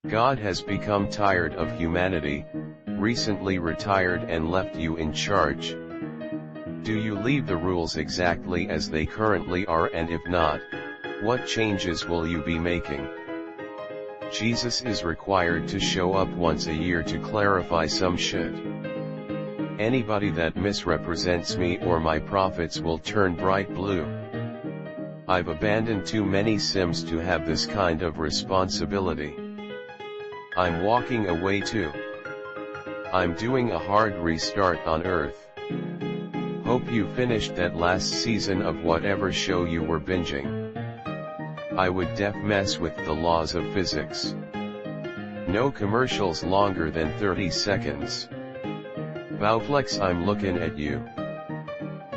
God has become tired of humanity, recently retired and left you in charge. Do you leave the rules exactly as they currently are, and if not, what changes will you be making? Jesus is required to show up once a year to clarify some shit. Anybody that misrepresents me or my prophets will turn bright blue. I've abandoned too many Sims to have this kind of responsibility. I'm walking away too. I'm doing a hard restart on Earth. Hope you finished that last season of whatever show you were binging. I would def mess with the laws of physics. No commercials longer than 30 seconds. Bowflex, I'm looking at you.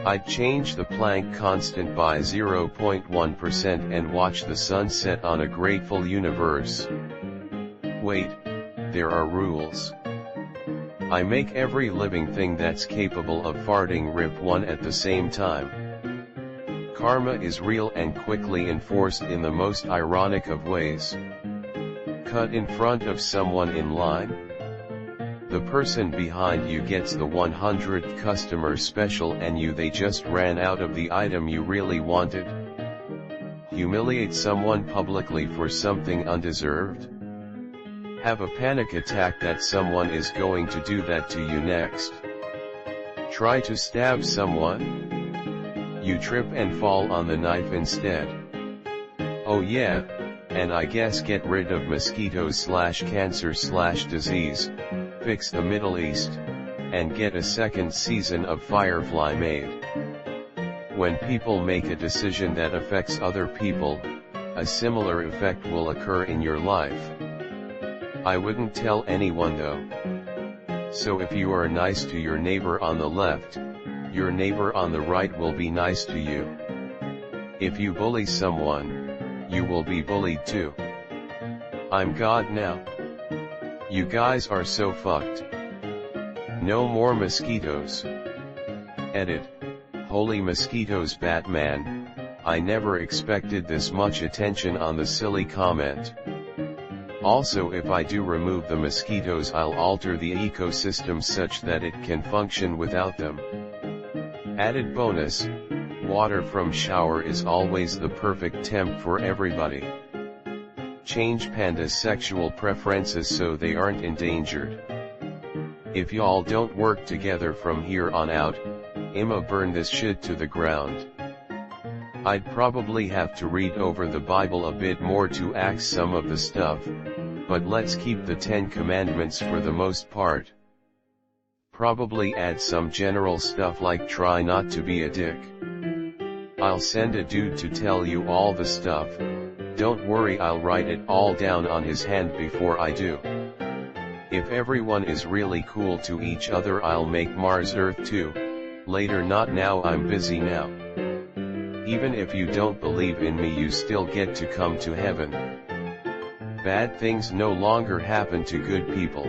I'd change the Planck constant by 0.1% and watch the sun set on a grateful universe. Wait, there are rules. I make every living thing that's capable of farting rip one at the same time. Karma is real and quickly enforced in the most ironic of ways. Cut in front of someone in line. The person behind you gets the 100th customer special and they just ran out of the item you really wanted. Humiliate someone publicly for something undeserved. Have a panic attack that someone is going to do that to you next. Try to stab someone. You trip and fall on the knife instead. Oh yeah, and I guess get rid of mosquitoes/cancer/disease, fix the Middle East, and get a second season of Firefly made. When people make a decision that affects other people, a similar effect will occur in your life. I wouldn't tell anyone though. So if you are nice to your neighbor on the left, your neighbor on the right will be nice to you. If you bully someone, you will be bullied too. I'm God now. You guys are so fucked. No more mosquitoes. Edit. Holy mosquitoes, Batman. I never expected this much attention on the silly comment. Also, if I do remove the mosquitoes, I'll alter the ecosystem such that it can function without them. Added bonus, water from shower is always the perfect temp for everybody. Change pandas' sexual preferences so they aren't endangered. If y'all don't work together from here on out, I'ma burn this shit to the ground. I'd probably have to read over the Bible a bit more to axe some of the stuff, but let's keep the 10 Commandments for the most part. Probably add some general stuff like try not to be a dick. I'll send a dude to tell you all the stuff, don't worry, I'll write it all down on his hand before I do. If everyone is really cool to each other, I'll make Mars Earth too. Later, not now, I'm busy now. Even if you don't believe in me, you still get to come to heaven. Bad things no longer happen to good people.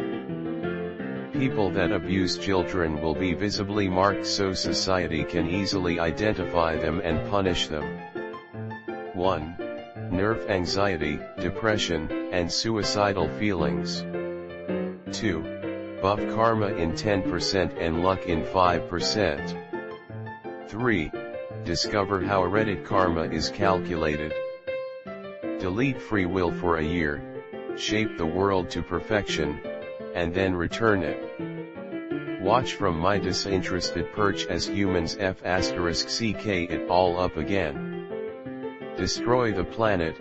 People that abuse children will be visibly marked so society can easily identify them and punish them. 1. Nerf anxiety, depression, and suicidal feelings. 2. Buff karma in 10% and luck in 5%. 3. Discover how Reddit karma is calculated. Delete free will for a year, shape the world to perfection, and then return it. Watch from my disinterested perch as humans *ck it all up again. Destroy the planet,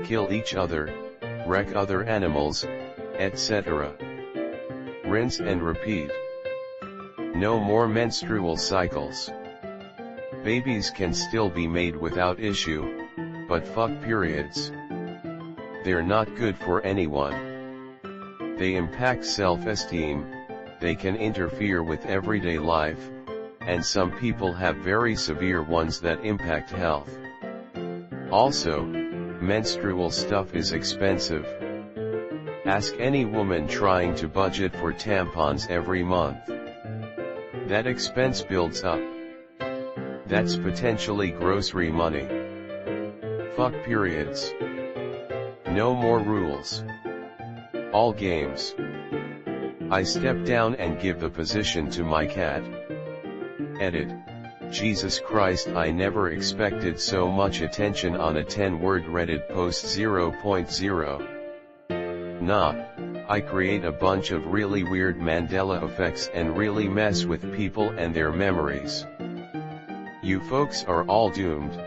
kill each other, wreck other animals, etc. Rinse and repeat. No more menstrual cycles. Babies can still be made without issue, but fuck periods. They're not good for anyone. They impact self-esteem, they can interfere with everyday life, and some people have very severe ones that impact health. Also, menstrual stuff is expensive. Ask any woman trying to budget for tampons every month. That expense builds up. That's potentially grocery money. Fuck periods. No more rules. All games. I step down and give the position to my cat. Edit. Jesus Christ, I never expected so much attention on a 10-word Reddit post 0.0. Nah, I create a bunch of really weird Mandela effects and really mess with people and their memories. You folks are all doomed.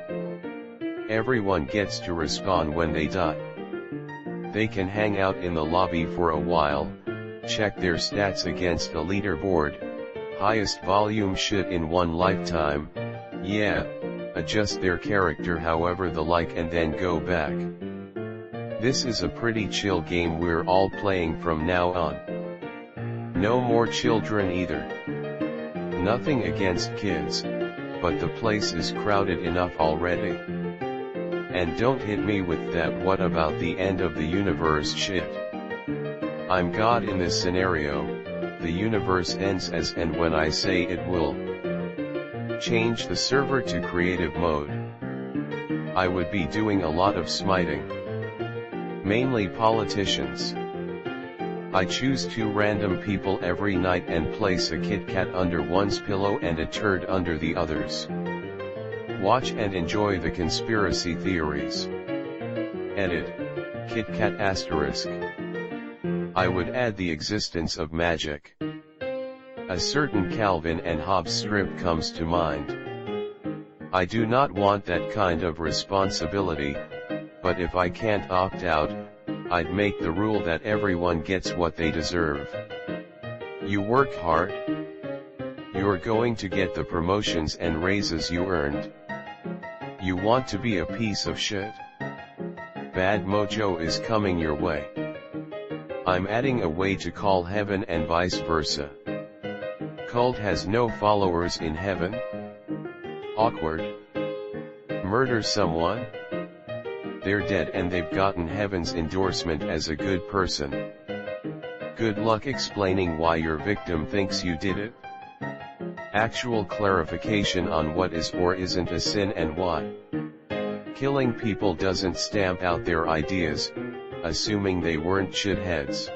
Everyone gets to respawn when they die. They can hang out in the lobby for a while, check their stats against a leaderboard, highest volume shit in one lifetime, yeah, adjust their character however they like and then go back. This is a pretty chill game we're all playing from now on. No more children either. Nothing against kids, but the place is crowded enough already. And don't hit me with that what about the end of the universe shit. I'm God in this scenario, the universe ends as and when I say it will. Change the server to creative mode. I would be doing a lot of smiting. Mainly politicians. I choose 2 random people every night and place a Kit Kat under one's pillow and a turd under the other's. Watch and enjoy the conspiracy theories. Edit. Kit Kat asterisk. I would add the existence of magic. A certain Calvin and Hobbes strip comes to mind. I do not want that kind of responsibility, but if I can't opt out, I'd make the rule that everyone gets what they deserve. You work hard, you're going to get the promotions and raises you earned. You want to be a piece of shit? Bad mojo is coming your way. I'm adding a way to call heaven and vice versa. Cult has no followers in heaven? Awkward. Murder someone? They're dead and they've gotten heaven's endorsement as a good person. Good luck explaining why your victim thinks you did it. Actual clarification on what is or isn't a sin and why. Killing people doesn't stamp out their ideas, assuming they weren't shitheads.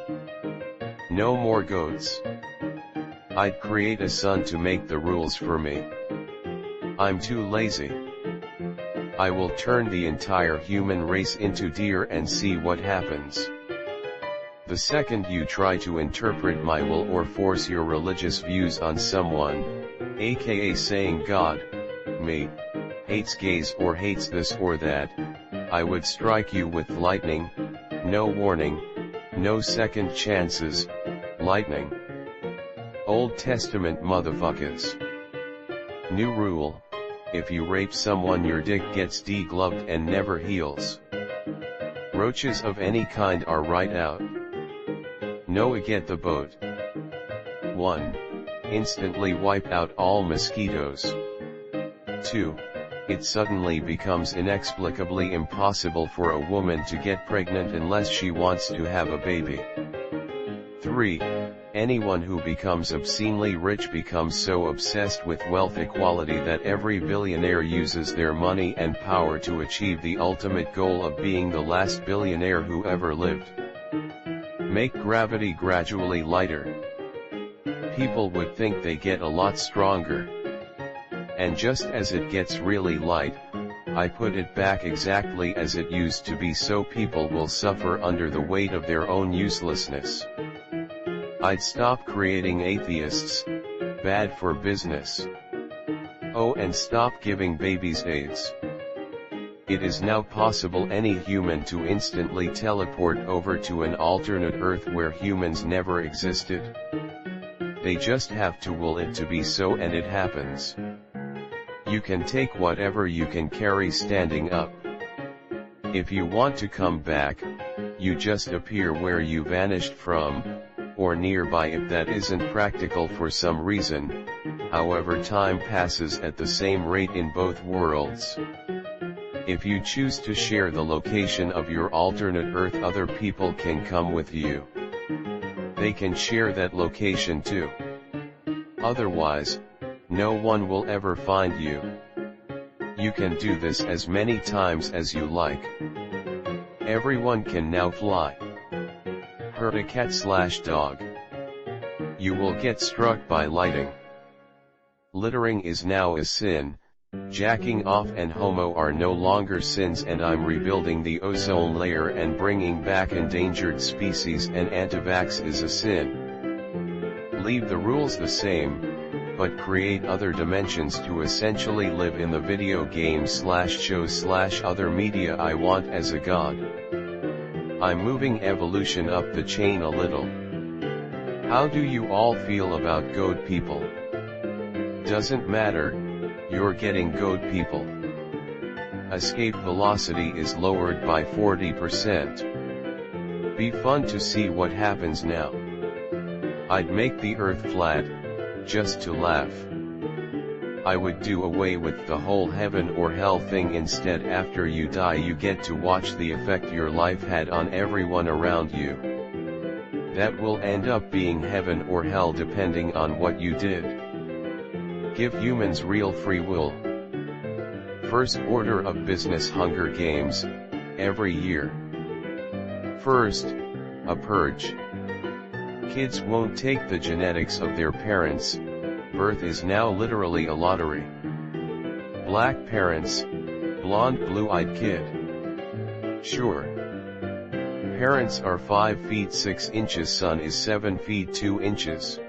No more goats. I'd create a son to make the rules for me. I'm too lazy. I will turn the entire human race into deer and see what happens. The second you try to interpret my will or force your religious views on someone, aka saying God, me, hates gays or hates this or that, I would strike you with lightning, no warning, no second chances, lightning. Old Testament motherfuckers. New rule, if you rape someone your dick gets degloved and never heals. Roaches of any kind are right out. Noah get the boat. 1. Instantly wipe out all mosquitoes. 2. It suddenly becomes inexplicably impossible for a woman to get pregnant unless she wants to have a baby. 3. Anyone who becomes obscenely rich becomes so obsessed with wealth equality that every billionaire uses their money and power to achieve the ultimate goal of being the last billionaire who ever lived. Make gravity gradually lighter. People would think they get a lot stronger. And just as it gets really light, I put it back exactly as it used to be so people will suffer under the weight of their own uselessness. I'd stop creating atheists, bad for business. Oh, and stop giving babies AIDS. It is now possible any human to instantly teleport over to an alternate Earth where humans never existed. They just have to will it to be so and it happens. You can take whatever you can carry standing up. If you want to come back, you just appear where you vanished from, or nearby if that isn't practical for some reason, however time passes at the same rate in both worlds. If you choose to share the location of your alternate Earth, other people can come with you. They can share that location too. Otherwise, no one will ever find you. You can do this as many times as you like. Everyone can now fly. hurt a cat/dog. You will get struck by lightning. Littering is now a sin, jacking off and homo are no longer sins, and I'm rebuilding the ozone layer and bringing back endangered species, and anti-vax is a sin. Leave the rules the same, but create other dimensions to essentially live in the video game/show/other media I want as a god. I'm moving evolution up the chain a little. How do you all feel about goat people? Doesn't matter, you're getting goat people. Escape velocity is lowered by 40%. Be fun to see what happens now. I'd make the earth flat, just to laugh. I would do away with the whole heaven or hell thing. Instead, after you die you get to watch the effect your life had on everyone around you. That will end up being heaven or hell depending on what you did. Give humans real free will. First order of business Hunger Games, every year. First, a purge. Kids won't take the genetics of their parents, birth is now literally a lottery. Black parents, blonde blue-eyed kid. Sure. Parents are 5 feet 6 inches, son is 7 feet 2 inches.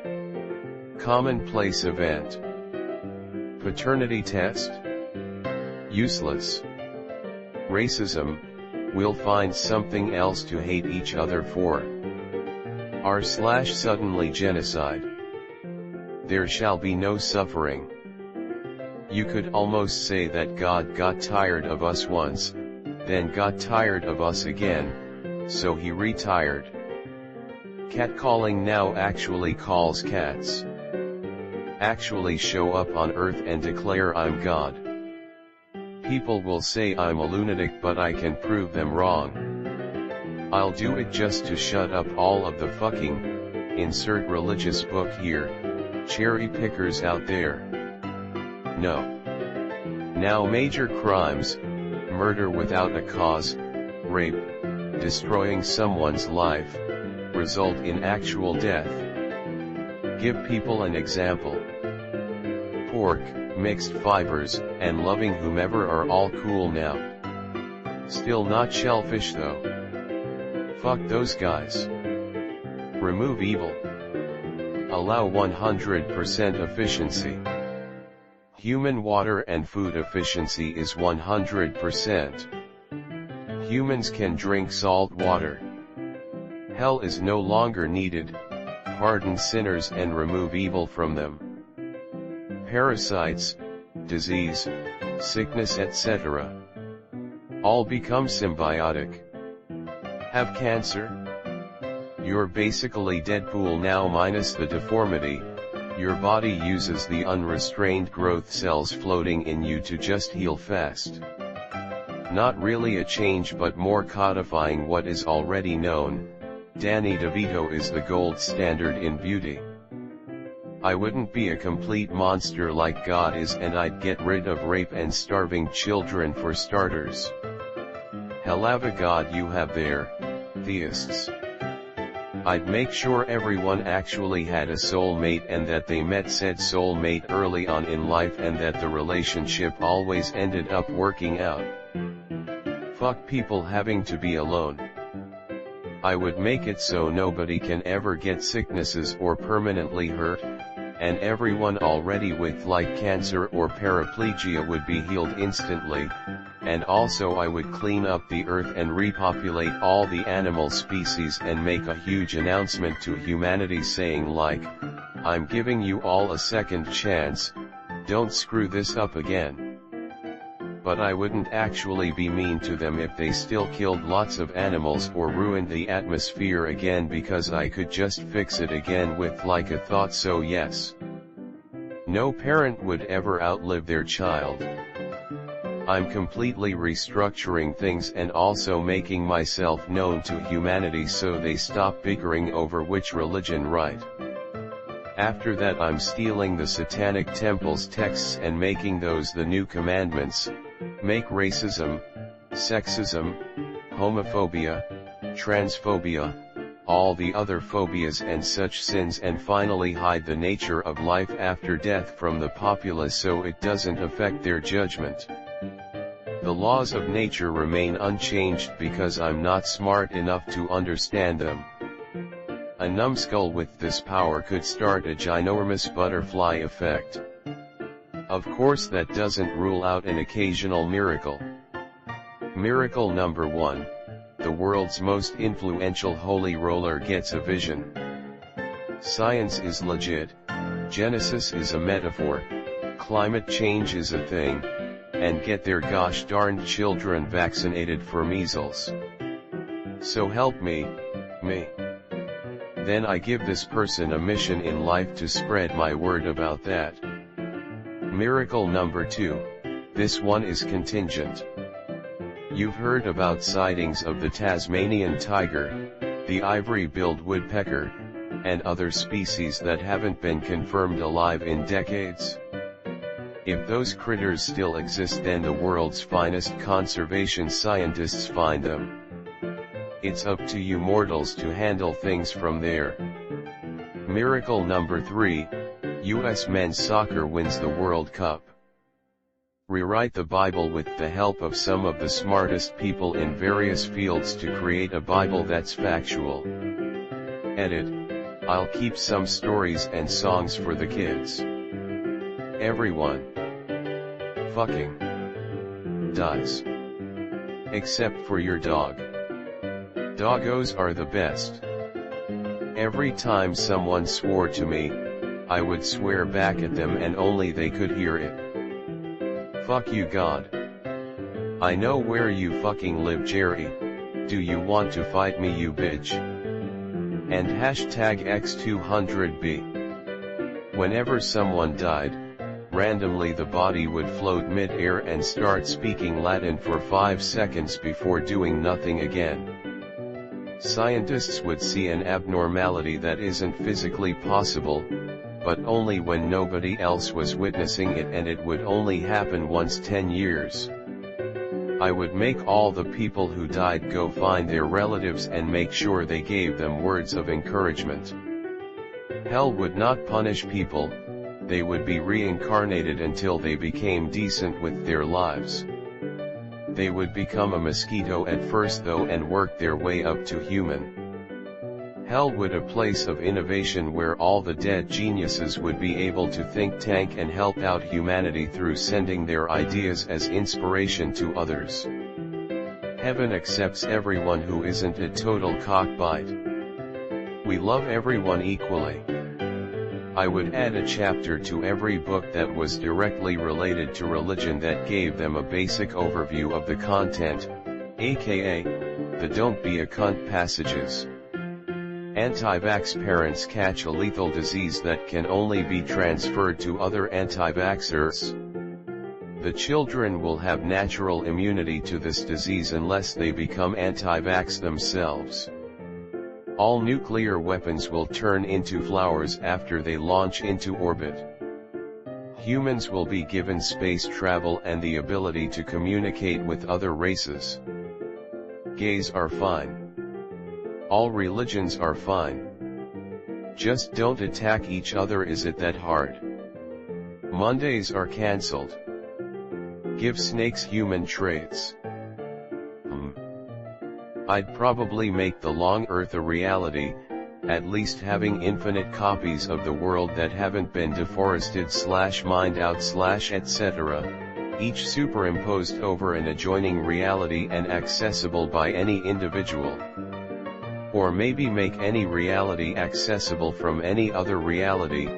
Commonplace event. Paternity test? Useless. Racism, we'll find something else to hate each other for. R/suddenly genocide. There shall be no suffering. You could almost say that God got tired of us once, then got tired of us again, so he retired. Catcalling now actually calls cats. Actually show up on earth and declare I'm God. People will say I'm a lunatic, but I can prove them wrong. I'll do it just to shut up all of the fucking, insert religious book here, cherry pickers out there. No. Now major crimes, murder without a cause, rape, destroying someone's life, result in actual death. Give people an example. Pork, mixed fibers, and loving whomever are all cool now. Still not shellfish though. Fuck those guys. Remove evil. Allow 100% efficiency. Human water and food efficiency is 100%. Humans can drink salt water. Hell is no longer needed, pardon sinners and remove evil from them. Parasites, disease, sickness etc. all become symbiotic. Have cancer? You're basically Deadpool now minus the deformity, your body uses the unrestrained growth cells floating in you to just heal fast. Not really a change but more codifying what is already known. Danny DeVito is the gold standard in beauty. I wouldn't be a complete monster like God is, and I'd get rid of rape and starving children for starters. Hellava God you have there, theists. I'd make sure everyone actually had a soulmate and that they met said soulmate early on in life and that the relationship always ended up working out. Fuck people having to be alone. I would make it so nobody can ever get sicknesses or permanently hurt, and everyone already with like cancer or paraplegia would be healed instantly, and also I would clean up the earth and repopulate all the animal species and make a huge announcement to humanity saying like, I'm giving you all a second chance, don't screw this up again. But I wouldn't actually be mean to them if they still killed lots of animals or ruined the atmosphere again, because I could just fix it again with like a thought. So yes, no parent would ever outlive their child. I'm completely restructuring things and also making myself known to humanity so they stop bickering over which religion right. After that I'm stealing the satanic temple's texts and making those the new commandments. Make racism, sexism, homophobia, transphobia, all the other phobias and such sins, and finally hide the nature of life after death from the populace so it doesn't affect their judgment. The laws of nature remain unchanged because I'm not smart enough to understand them. A numbskull with this power could start a ginormous butterfly effect. Of course that doesn't rule out an occasional miracle. Miracle number 1. The world's most influential holy roller gets a vision. Science is legit, Genesis is a metaphor, climate change is a thing, and get their gosh darned children vaccinated for measles. So help me. Then I give this person a mission in life to spread my word about that. Miracle number 2. This one is contingent. You've heard about sightings of the Tasmanian tiger, the ivory-billed woodpecker, and other species that haven't been confirmed alive in decades. If those critters still exist, then the world's finest conservation scientists find them. It's up to you mortals to handle things from there. Miracle number 3, US men's soccer wins the World Cup. Rewrite the Bible with the help of some of the smartest people in various fields to create a Bible that's factual. Edit. I'll keep some stories and songs for the kids. Everyone fucking dies. Except for your dog. Doggos are the best. Every time someone swore to me, I would swear back at them and only they could hear it. Fuck you, God. I know where you fucking live, Jerry. Do you want to fight me, you bitch? And hashtag X200B. Whenever someone died, randomly the body would float mid-air and start speaking Latin for 5 seconds before doing nothing again. Scientists would see an abnormality that isn't physically possible, but only when nobody else was witnessing it, and it would only happen once 10 years. I would make all the people who died go find their relatives and make sure they gave them words of encouragement. Hell would not punish people, they would be reincarnated until they became decent with their lives. They would become a mosquito at first though and work their way up to human. Hell would a place of innovation where all the dead geniuses would be able to think tank and help out humanity through sending their ideas as inspiration to others. Heaven accepts everyone who isn't a total cockbite. We love everyone equally. I would add a chapter to every book that was directly related to religion that gave them a basic overview of the content, aka, the don't be a cunt passages. Anti-vax parents catch a lethal disease that can only be transferred to other anti-vaxxers. The children will have natural immunity to this disease unless they become anti-vax themselves. All nuclear weapons will turn into flowers after they launch into orbit. Humans will be given space travel and the ability to communicate with other races. Gays are fine. All religions are fine. Just don't attack each other. Is it that hard? Mondays are cancelled. Give snakes human traits. I'd probably make the long Earth a reality, at least having infinite copies of the world that haven't been deforested / mined out / etc., each superimposed over an adjoining reality and accessible by any individual. Or maybe make any reality accessible from any other reality,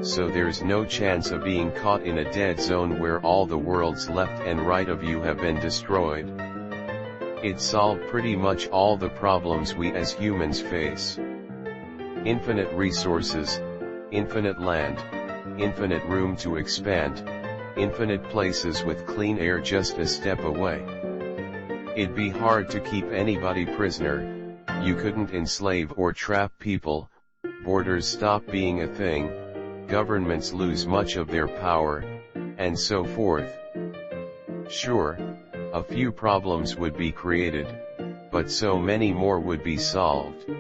so there's no chance of being caught in a dead zone where all the worlds left and right of you have been destroyed. It'd solve pretty much all the problems we as humans face. Infinite resources, infinite land, infinite room to expand, infinite places with clean air just a step away. It'd be hard to keep anybody prisoner. You couldn't enslave or trap people, borders stop being a thing, governments lose much of their power, and so forth. Sure, a few problems would be created, but so many more would be solved.